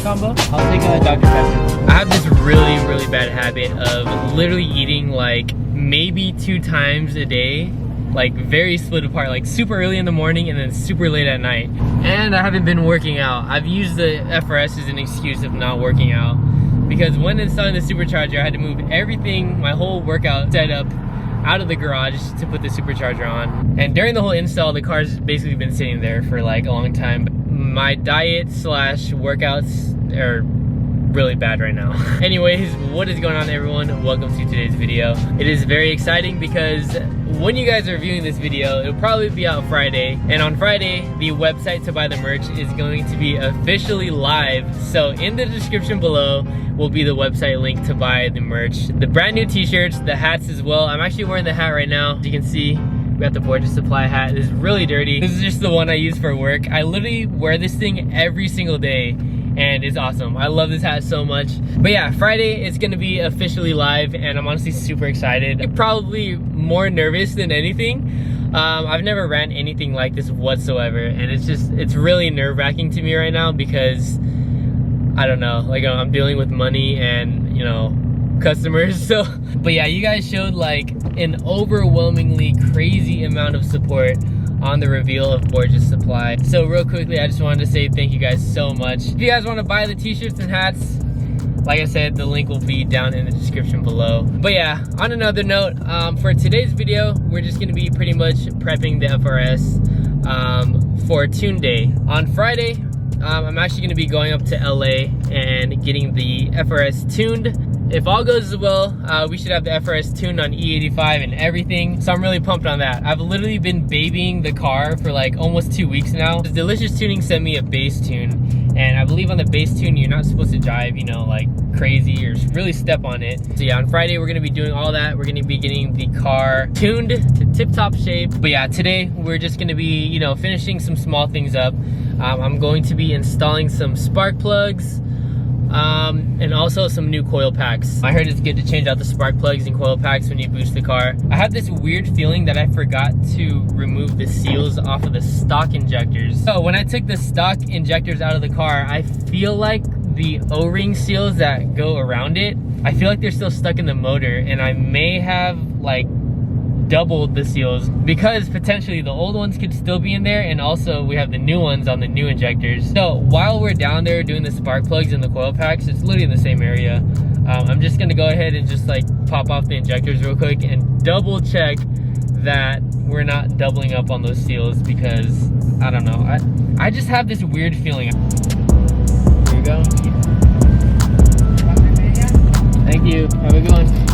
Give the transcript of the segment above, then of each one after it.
combo? I'll take a Dr. Pepper. I have this really bad habit of literally eating like maybe 2 times a day, like very split apart, like super early in the morning and then super late at night. And I haven't been working out. I've used the FRS as an excuse of not working out, because when installing the supercharger, I had to move everything, my whole workout setup, out of the garage to put the supercharger on. And during the whole install, the car's basically been sitting there for like a long time. My diet slash workouts are really bad right now. Anyways, what is going on, everyone? Welcome to today's video. It is very exciting because when you guys are viewing this video, it'll probably be out Friday, and on Friday the website to buy the merch is going to be officially live. So in the description below will be the website link to buy the merch, the brand new t-shirts, the hats as well. I'm actually wearing the hat right now. As you can see, we got the Borges Supply hat. It's really dirty. This is just the one I use for work. I literally wear this thing every single day and it's awesome. I love this hat so much. But yeah, Friday it's gonna be officially live and I'm honestly super excited. I'm probably more nervous than anything. I've never ran anything like this whatsoever, and it's really nerve-wracking to me right now because I don't know, like I'm dealing with money and, you know, customers. So but yeah, you guys showed like an overwhelmingly crazy amount of support on the reveal of Borges Supply. So real quickly, I just wanted to say thank you guys so much. If you guys want to buy the t-shirts and hats, like I said, the link will be down in the description below. But yeah, on another note, for today's video, we're just going to be pretty much prepping the FRS for tune day. On Friday, I'm actually going to be going up to LA and getting the FRS tuned. If all goes well, we should have the FRS tuned on E85 and everything. So I'm really pumped on that. I've literally been babying the car for like almost 2 weeks now. Delicious Tuning sent me a bass tune, and I believe on the bass tune, you're not supposed to drive, you know, like crazy or really step on it. So yeah, on Friday, we're gonna be doing all that. We're gonna be getting the car tuned to tip-top shape. But yeah, today, we're just gonna be, you know, finishing some small things up. I'm going to be installing some spark plugs, and also some new coil packs. I heard it's good to change out the spark plugs and coil packs when you boost the car. I have this weird feeling that I forgot to remove the seals off of the stock injectors. So when I took the stock injectors out of the car, I feel like the O-ring seals that go around it, I feel like they're still stuck in the motor, and I may have like doubled the seals because potentially the old ones could still be in there, and also we have the new ones on the new injectors. So while we're down there doing the spark plugs and the coil packs, it's literally in the same area. I'm just gonna go ahead and just like pop off the injectors real quick and double check that we're not doubling up on those seals, because I don't know, I just have this weird feeling. Here we go. Thank you, have a good one.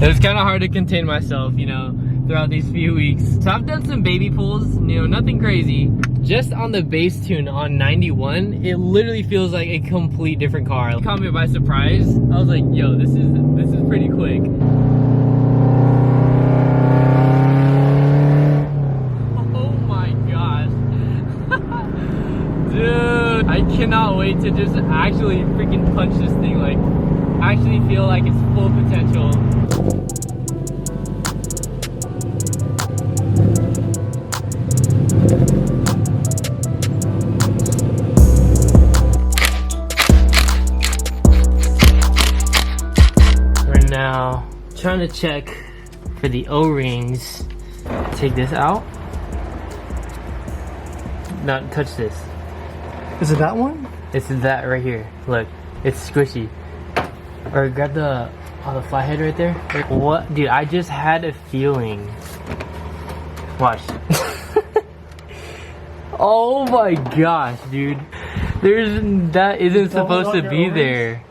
It was kind of hard to contain myself, you know, throughout these few weeks. So I've done some baby pulls, you know, nothing crazy. Just on the bass tune on 91, it literally feels like a complete different car. It caught me by surprise. I was like, yo, this is pretty quick. Oh my gosh. Dude, I cannot wait to just actually freaking punch this thing, like actually feel like it's full potential. We're now trying to check for the O-rings. Take this out. Not touch this. Is it that one? It's that right here. Look, it's squishy. Or grab the flathead right there. What, dude? I just had a feeling. Watch. Oh my gosh, dude! That isn't supposed to be there.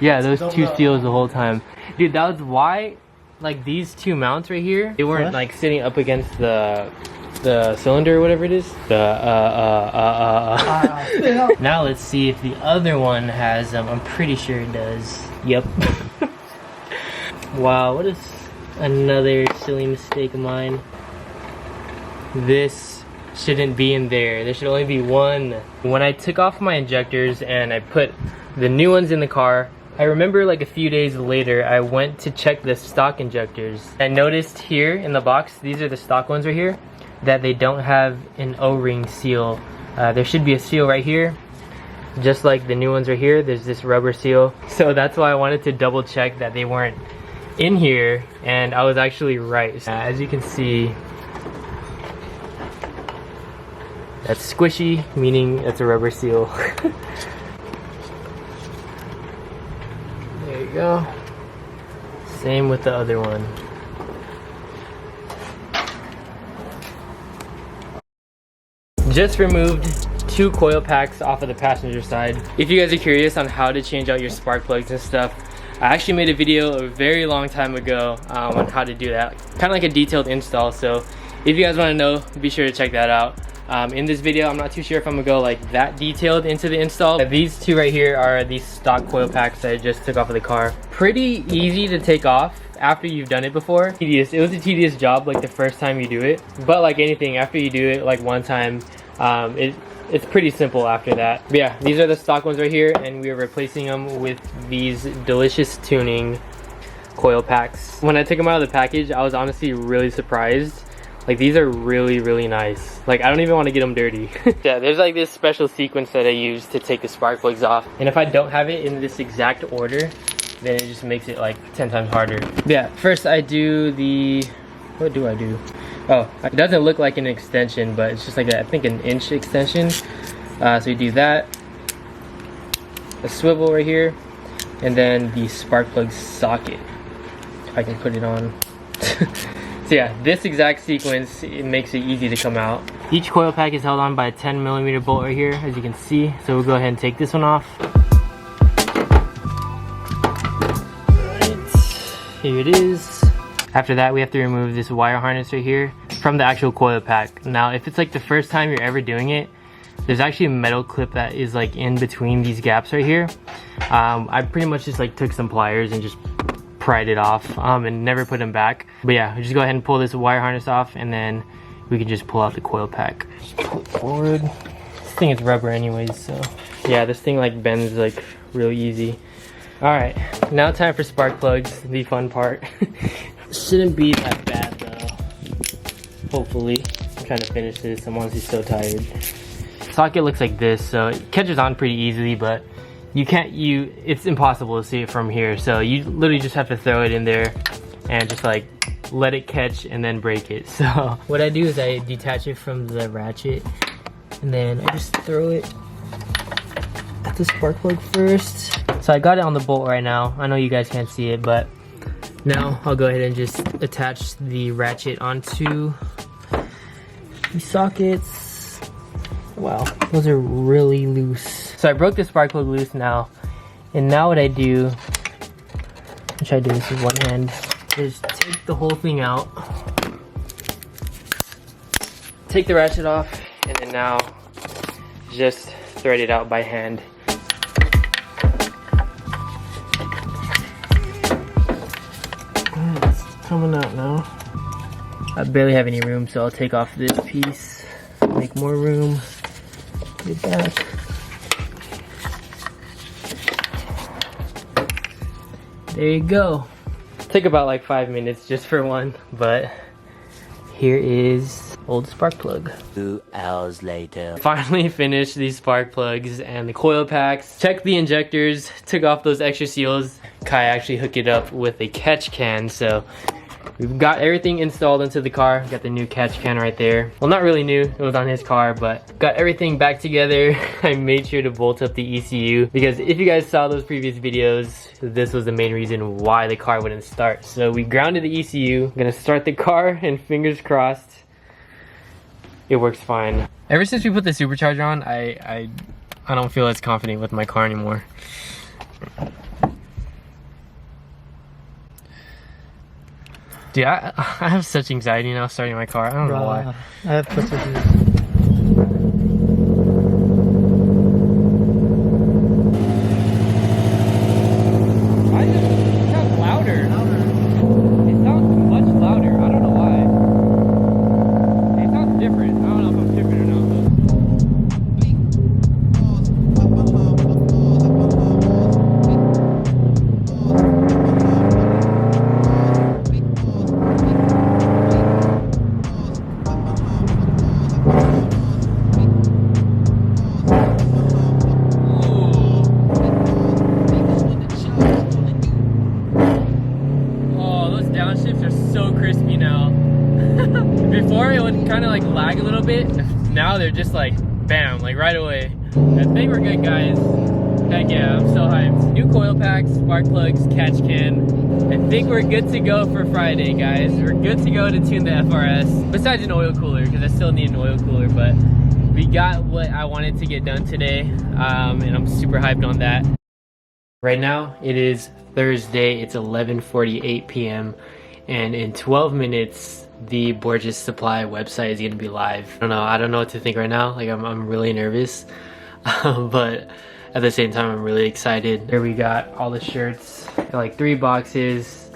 Yeah, those two seals the whole time, dude. That was why, like these two mounts right here, they weren't like sitting up against the cylinder or whatever it is. Now let's see if the other one has them. I'm pretty sure it does. Yep. Wow, what is another silly mistake of mine? This shouldn't be in there. There should only be one. When I took off my injectors and I put the new ones in the car, I remember like a few days later, I went to check the stock injectors. I noticed here in the box, these are the stock ones right here, that they don't have an O-ring seal. There should be a seal right here. just like the new ones are here, there's this rubber seal. So that's why I wanted to double check that they weren't in here, and I was actually right. As you can see, that's squishy, meaning it's a rubber seal. There you go. Same with the other one. Just removed 2 coil packs off of the passenger side. If you guys are curious on how to change out your spark plugs and stuff, I actually made a video a very long time ago on how to do that. Kind of like a detailed install, so if you guys want to know, be sure to check that out. In this video, I'm not too sure if I'm gonna go like that detailed into the install. These 2 right here are these stock coil packs that I just took off of the car. Pretty easy to take off after you've done it before. It was a tedious job like the first time you do it, but like anything, after you do it like one time, it's pretty simple after that. But yeah, these are the stock ones right here, and we are replacing them with these delicious tuning coil packs. When I took them out of the package, I was honestly really surprised. Like, these are really nice. Like, I don't even want to get them dirty. Yeah, there's like this special sequence that I use to take the spark plugs off, and if I don't have it in this exact order, then it just makes it like 10 times harder. But yeah, first I do the, what do I do? Oh, it doesn't look like an extension, but it's just like I think an inch extension. So you do that, a swivel right here, and then the spark plug socket, if I can put it on. So yeah, this exact sequence, it makes it easy to come out. Each coil pack is held on by a 10mm bolt right here, as you can see. So we'll go ahead and take this one off. Alright, here it is. After that, we have to remove this wire harness right here from the actual coil pack. Now, if it's like the first time you're ever doing it, there's actually a metal clip that is like in between these gaps right here. I pretty much just like took some pliers and just pried it off and never put them back. But yeah, just go ahead and pull this wire harness off, and then we can just pull out the coil pack. Just pull it forward. This thing is rubber anyways, so yeah, this thing like bends like really easy. Alright, now time for spark plugs, the fun part. Shouldn't be that bad though, hopefully. I'm trying to finish this, I'm honestly so tired. Socket looks like this, so it catches on pretty easily, but it's impossible to see it from here, so you literally just have to throw it in there and just like let it catch and then break it. So what I do is I detach it from the ratchet, and then I just throw it at the spark plug first. So I got it on the bolt right now. I know you guys can't see it, but now I'll go ahead and just attach the ratchet onto the sockets. Wow, those are really loose. So I broke the spark plug loose now, and now what I do, I'll try to do this with one hand, is take the whole thing out, take the ratchet off, and then now just thread it out by hand. It's coming out now. I barely have any room, so I'll take off this piece, make more room, put it back. There you go. Took about like 5 minutes just for one, but here is old spark plug. 2 hours later. Finally finished these spark plugs and the coil packs. Checked the injectors, took off those extra seals. Kai actually hooked it up with a catch can, so we've got everything installed into the car. Got the new catch can right there. Well, not really new, it was on his car, but got everything back together. I made sure to bolt up the ECU because if you guys saw those previous videos, this was the main reason why the car wouldn't start. So we grounded the ECU. I'm gonna start the car, and fingers crossed it works fine. Ever since we put the supercharger on, I don't feel as confident with my car anymore. Dude, I have such anxiety now starting my car. I don't know why. I have PTSD. It sounds louder. It sounds much louder. I don't know why. It sounds different. I don't know if I'm different or not. downshifts are so crispy now. Before it would kind of like lag a little bit. Now they're just like bam, like right away. I think we're good, guys. Heck yeah, I'm so hyped. New coil packs, spark plugs, catch can. I think we're good to go for Friday, guys. We're good to go to tune the FRS. Besides an oil cooler, because I still need an oil cooler, but we got what I wanted to get done today, and I'm super hyped on that. Right now, it is Thursday. It's 11:48 p.m. and in 12 minutes, the Borges Supply website is gonna be live. I don't know what to think right now. Like I'm really nervous, but at the same time, I'm really excited. Here we got all the shirts, got like 3 boxes,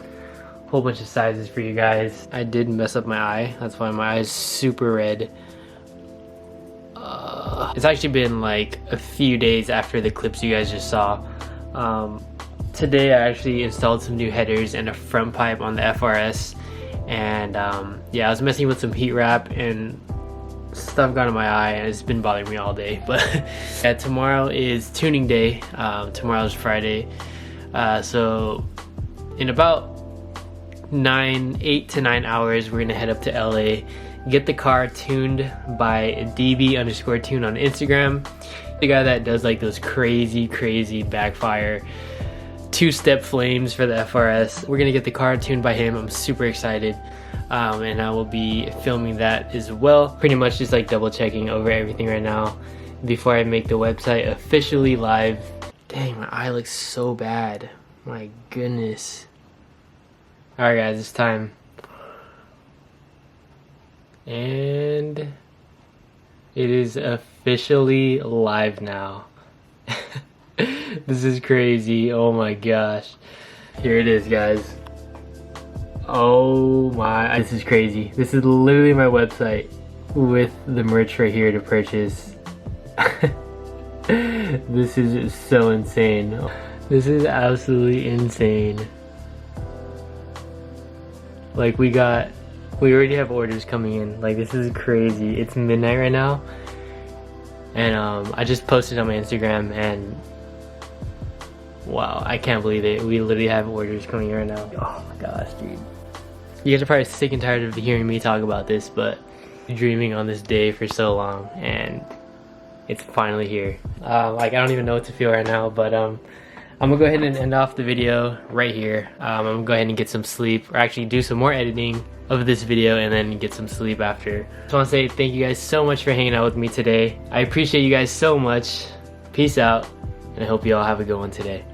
whole bunch of sizes for you guys. I did mess up my eye. That's why my eye is super red. It's actually been like a few days after the clips you guys just saw. Today I actually installed some new headers and a front pipe on the FRS, and yeah, I was messing with some heat wrap and stuff got in my eye and it's been bothering me all day. But yeah, tomorrow is tuning day. Tomorrow's Friday, so in about 8 to 9 hours we're gonna head up to LA, get the car tuned by db_tune on Instagram, the guy that does like those crazy backfire 2-step flames for the FRS. We're gonna get the car tuned by him. I'm super excited, and I will be filming that as well. Pretty much just like double checking over everything right now before I make the website officially live. Dang, my eye looks so bad, my goodness. All right guys, it's time, and it is officially live now. This is crazy. Oh my gosh. Here it is, guys. Oh my, this is crazy. This is literally my website with the merch right here to purchase. This is so insane. This is absolutely insane. Like we already have orders coming in. Like this is crazy. It's midnight right now, and I just posted on my Instagram, and wow, I can't believe it. We literally have orders coming in right now. Oh my gosh, dude. You guys are probably sick and tired of hearing me talk about this, but dreaming on this day for so long, and it's finally here. Like I don't even know what to feel right now, but I'm gonna go ahead and end off the video right here. I'm gonna go ahead and get some sleep, or actually do some more editing of this video and then get some sleep after. Just want to say thank you guys so much for hanging out with me today. I appreciate you guys so much. Peace out, and I hope you all have a good one today.